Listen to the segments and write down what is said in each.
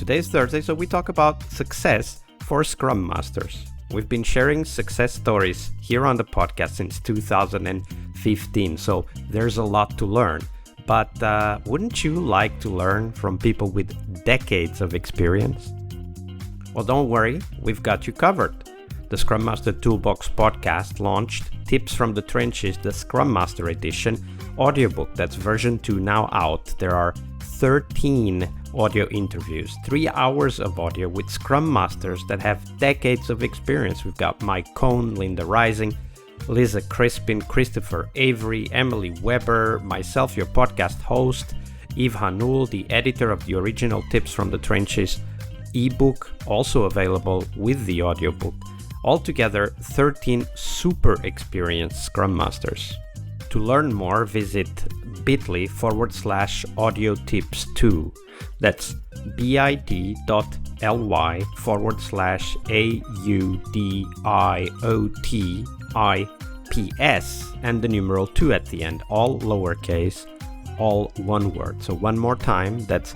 Today's Thursday, so we talk about success for Scrum Masters. We've been sharing success stories here on the podcast since 2015, so there's a lot to learn. But wouldn't you like to learn from people with decades of experience? Well, don't worry, we've got you covered. The Scrum Master Toolbox podcast launched Tips from the Trenches, the Scrum Master edition audiobook. That's version 2 now out. There are 13 audio interviews, 3 hours of audio with Scrum Masters that have decades of experience. We've got Mike Cohn, Linda Rising, Lisa Crispin, Christopher Avery, Emily Weber, myself, your podcast host, Yves Hanoul, the editor of the original Tips from the Trenches ebook, also available with the audiobook. Altogether, 13 super experienced Scrum Masters. To learn more, visit bit.ly/audiotips2. That's bit.ly/AUDIOTIPS and the numeral 2 at the end, all lowercase, all one word. So one more time, that's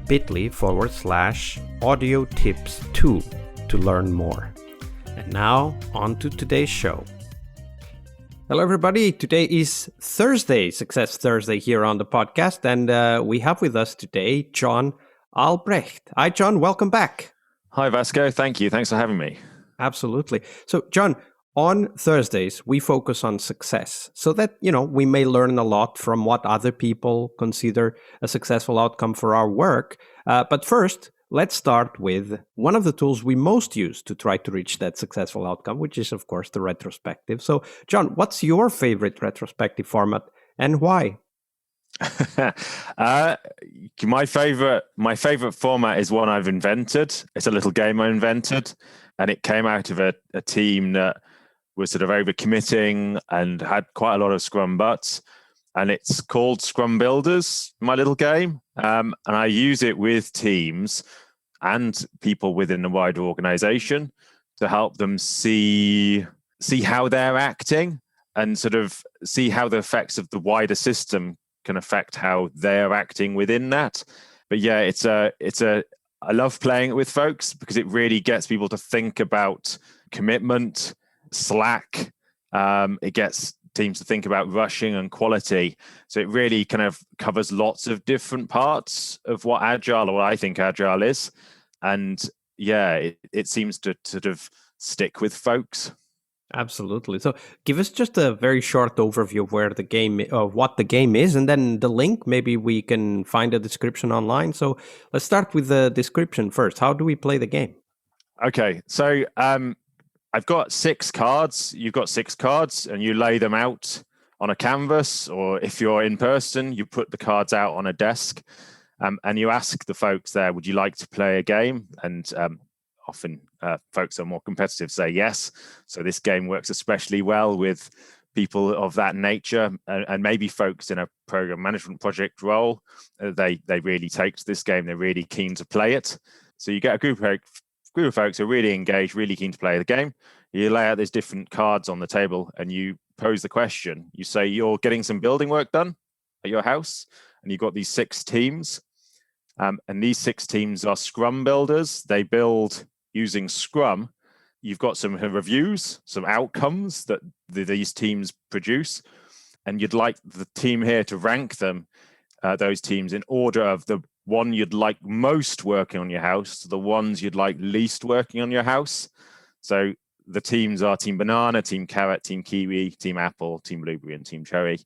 bit.ly/audiotips2 to learn more. And now, on to today's show. Hello, everybody. Today is Thursday, Success Thursday here on the podcast. And we have with us today John Albrecht. Hi, John. Welcome back. Hi, Vasco. Thank you. Thanks for having me. Absolutely. So, John, on Thursdays, we focus on success so that, we may learn a lot from what other people consider a successful outcome for our work. But first, let's start with one of the tools we most use to try to reach that successful outcome, which is, of course, the retrospective. So, John, what's your favorite retrospective format and why? My favorite format is one I've invented. It's a little game I invented, and it came out of a team that was sort of overcommitting and had quite a lot of Scrum butts. And it's called Scrum Builders, my little game. And I use it with teams and people within the wider organization to help them see how they're acting and sort of see how the effects of the wider system can affect how they're acting within that. But yeah, I love playing it with folks because it really gets people to think about commitment, slack. It gets teams to think about rushing and quality. So it really kind of covers lots of different parts of what I think Agile is. And yeah, it seems to sort of stick with folks. Absolutely. So give us just a very short overview of what the game is, and then the link, maybe we can find a description online. So let's start with the description first. How do we play the game? Okay. So, I've got 6 cards. You've got 6 cards and you lay them out on a canvas, or if you're in person, you put the cards out on a desk and you ask the folks there, would you like to play a game? And often folks are more competitive, say yes. So this game works especially well with people of that nature, and maybe folks in a program management project role. They really take to this game. They're really keen to play it. So you get a group of folks who are really engaged, really keen to play the game. You lay out these different cards on the table and you pose the question. You say you're getting some building work done at your house, and you've got these 6 teams. And these 6 teams are Scrum Builders. They build using Scrum. You've got some reviews, some outcomes that these teams produce. And you'd like the team here to rank them, those teams, in order of the one you'd like most working on your house to the ones you'd like least working on your house. So the teams are Team Banana, Team Carrot, Team Kiwi, Team Apple, Team Blueberry, and Team Cherry.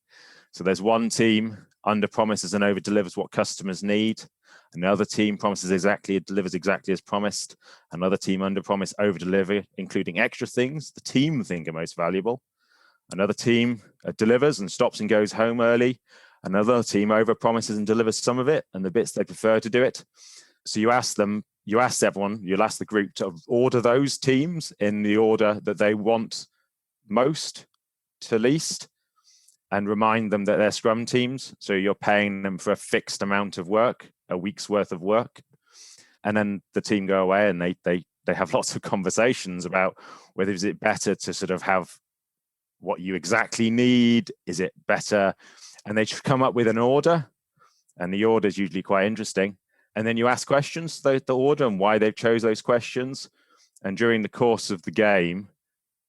So there's one team under promises and over delivers what customers need. Another team delivers exactly as promised. Another team under promise, over deliver, including extra things the team think are most valuable. Another team delivers and stops and goes home early. Another team over promises and delivers some of it and the bits they prefer to do it. So you'll ask the group to order those teams in the order that they want most to least, and remind them that they're Scrum teams. So you're paying them for a fixed amount of work, a week's worth of work. And then the team go away and they have lots of conversations about whether is it better to sort of have what you exactly need. Is it better? And they come up with an order, and the order is usually quite interesting. And then you ask questions, the order and why they've chose those questions. And during the course of the game,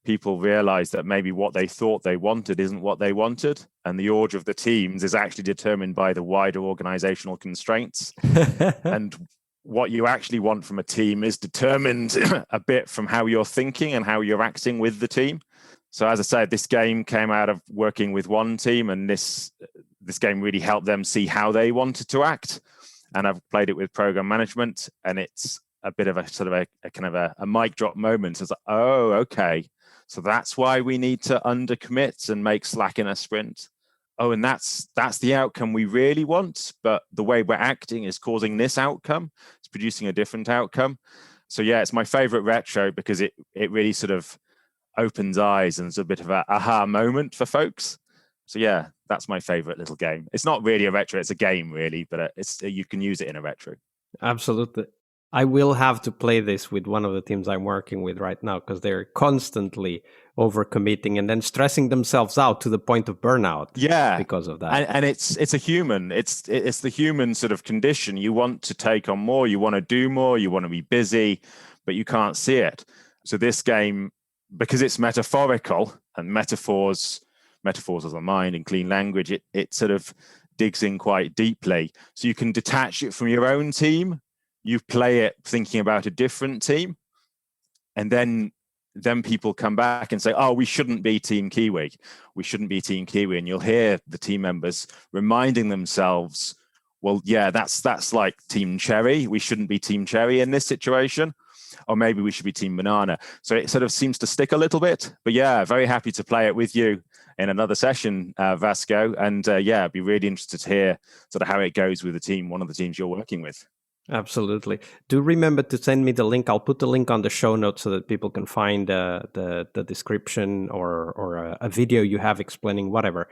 people realize that maybe what they thought they wanted isn't what they wanted. And the order of the teams is actually determined by the wider organizational constraints. And what you actually want from a team is determined a bit from how you're thinking and how you're acting with the team. So as I said, this game came out of working with one team, and this game really helped them see how they wanted to act. And I've played it with program management, and it's a bit of a sort of a kind of a mic drop moment. It's like, oh, okay. So that's why we need to undercommit and make slack in a sprint. Oh, and that's the outcome we really want, but the way we're acting is causing this outcome. It's producing a different outcome. So yeah, it's my favorite retro because it really sort of opens eyes and it's a bit of a aha moment for folks. So yeah, that's my favorite little game. It's not really a retro, it's a game really, but you can use it in a retro. Absolutely. I will have to play this with one of the teams I'm working with right now because they're constantly overcommitting and then stressing themselves out to the point of burnout. Yeah, because of that. And it's a human. It's the human sort of condition. You want to take on more. You want to do more. You want to be busy, but you can't see it. So this game, because it's metaphorical and metaphors of the mind and clean language, it sort of digs in quite deeply. So you can detach it from your own team. You play it thinking about a different team, and then people come back and say, oh, we shouldn't be Team Kiwi. We shouldn't be Team Kiwi. And you'll hear the team members reminding themselves, well, yeah, that's like Team Cherry. We shouldn't be Team Cherry in this situation. Or maybe we should be Team Banana. So it sort of seems to stick a little bit. But yeah, very happy to play it with you in another session, Vasco. And yeah, I'd be really interested to hear sort of how it goes with the team, one of the teams you're working with. Absolutely. Do remember to send me the link. I'll put the link on the show notes so that people can find the description or a video you have explaining whatever.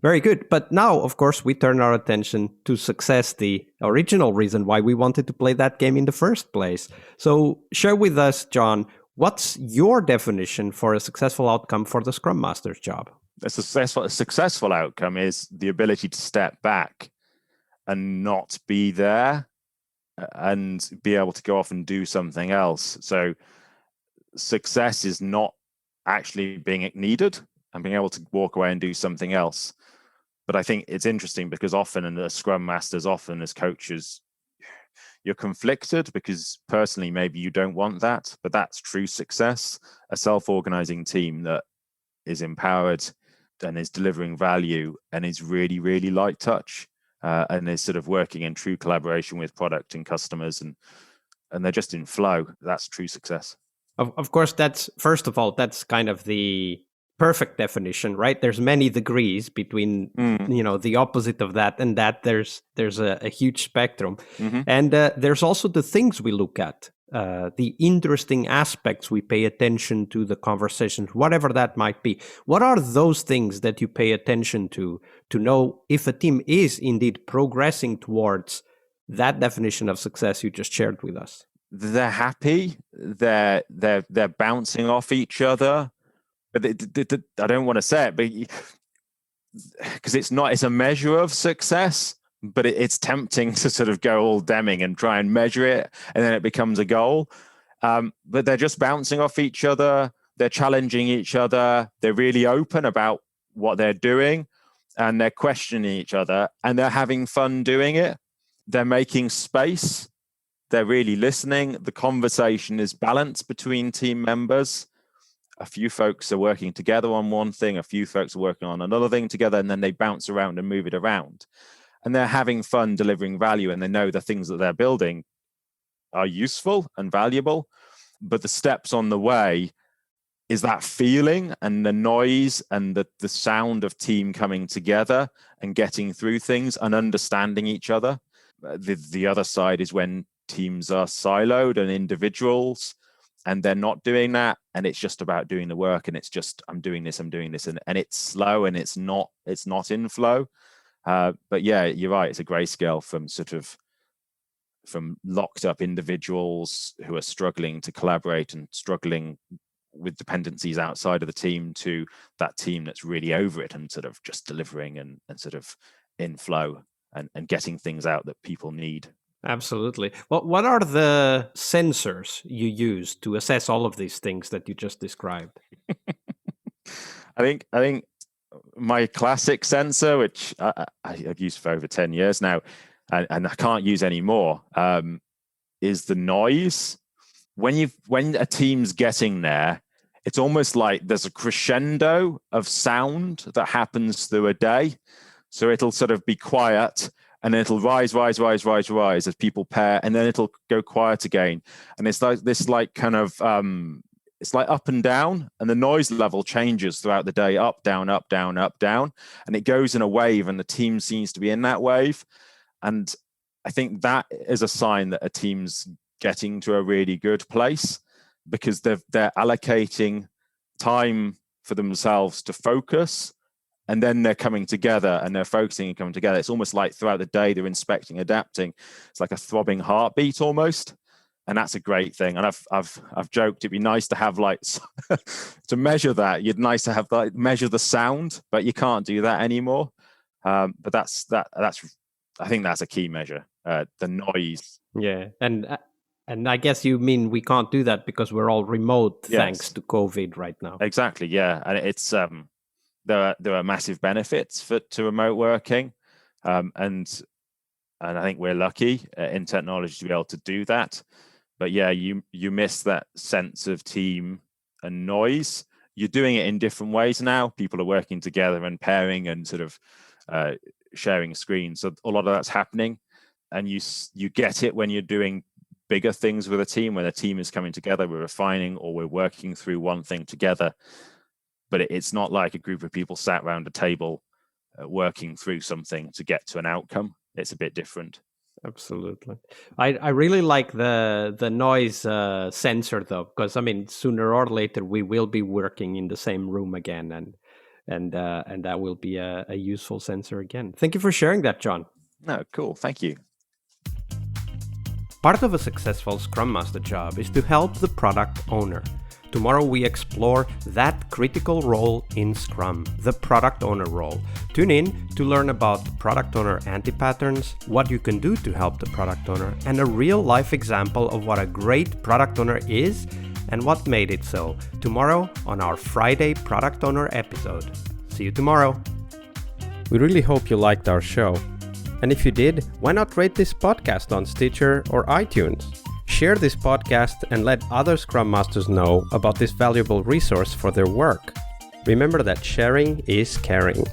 Very good. But now, of course, we turn our attention to success, the original reason why we wanted to play that game in the first place. So share with us, John, what's your definition for a successful outcome for the Scrum Master's job? A successful outcome is the ability to step back and not be there and be able to go off and do something else. So success is not actually being needed and being able to walk away and do something else. But I think it's interesting because often in the Scrum Masters, often as coaches, you're conflicted because personally, maybe you don't want that, but that's true success. A self-organizing team that is empowered and is delivering value and is really, really light touch. And is sort of working in true collaboration with product and customers, and they're just in flow. That's true success. Of course, that's first of all, that's kind of the perfect definition, right? There's many degrees between the opposite of that and that. There's a huge spectrum, and there's also the things we look at, the interesting aspects we pay attention to, the conversations, whatever that might be. What are those things that you pay attention to know if a team is indeed progressing towards that definition of success you just shared with us? They're happy. They're bouncing off each other. But I don't want to say it, but because it's a measure of success. But it's tempting to sort of go all Deming and try and measure it, and then it becomes a goal. But they're just bouncing off each other. They're challenging each other. They're really open about what they're doing, and they're questioning each other, and they're having fun doing it. They're making space. They're really listening. The conversation is balanced between team members. A few folks are working together on one thing. A few folks are working on another thing together, and then they bounce around and move it around. And they're having fun delivering value, and they know the things that they're building are useful and valuable. But the steps on the way is that feeling and the noise and the sound of team coming together and getting through things and understanding each other. The other side is when teams are siloed and individuals, and they're not doing that, and it's just about doing the work, and it's just I'm doing this, and it's slow, and it's not in flow. But yeah, you're right. It's a grayscale from locked up individuals who are struggling to collaborate and struggling with dependencies outside of the team to that team that's really over it and sort of just delivering and sort of in flow and getting things out that people need. Absolutely. Well, what are the sensors you use to assess all of these things that you just described? I think my classic sensor, which I've used for over 10 years now, and I can't use anymore, is the noise. When a team's getting there, it's almost like there's a crescendo of sound that happens through a day. So it'll sort of be quiet, and then it'll rise as people pair, and then it'll go quiet again. And it's like this, like kind of it's like up and down, and the noise level changes throughout the day, up, down, up, down, up, down, and it goes in a wave, and the team seems to be in that wave. And I think that is a sign that a team's getting to a really good place, because they're allocating time for themselves to focus, and then they're coming together and they're focusing and coming together. It's almost like throughout the day they're inspecting, adapting. It's like a throbbing heartbeat almost. And that's a great thing. And I've joked it'd be nice to have like to measure that. You'd nice to have like measure the sound, but you can't do that anymore. But that's I think that's a key measure. The noise. Yeah, and I guess you mean we can't do that because we're all remote thanks to COVID right now. Exactly. Yeah, and it's there are massive benefits to remote working, and I think we're lucky in technology to be able to do that. But yeah, you miss that sense of team and noise. You're doing it in different ways now. People are working together and pairing and sort of sharing screens. So a lot of that's happening, and you get it when you're doing bigger things with a team, when a team is coming together, we're refining or we're working through one thing together. But it's not like a group of people sat around a table working through something to get to an outcome. It's a bit different. Absolutely. I really like the noise sensor though, because I mean sooner or later we will be working in the same room again, and that will be a useful sensor again. Thank you for sharing that, John. No, cool. Thank you. Part of a successful Scrum Master job is to help the product owner. Tomorrow we explore that critical role in Scrum, the product owner role. Tune in to learn about product owner anti-patterns, what you can do to help the product owner, and a real-life example of what a great product owner is and what made it so. Tomorrow on our Friday Product Owner episode. See you tomorrow. We really hope you liked our show. And if you did, why not rate this podcast on Stitcher or iTunes? Share this podcast and let other Scrum Masters know about this valuable resource for their work. Remember that sharing is caring.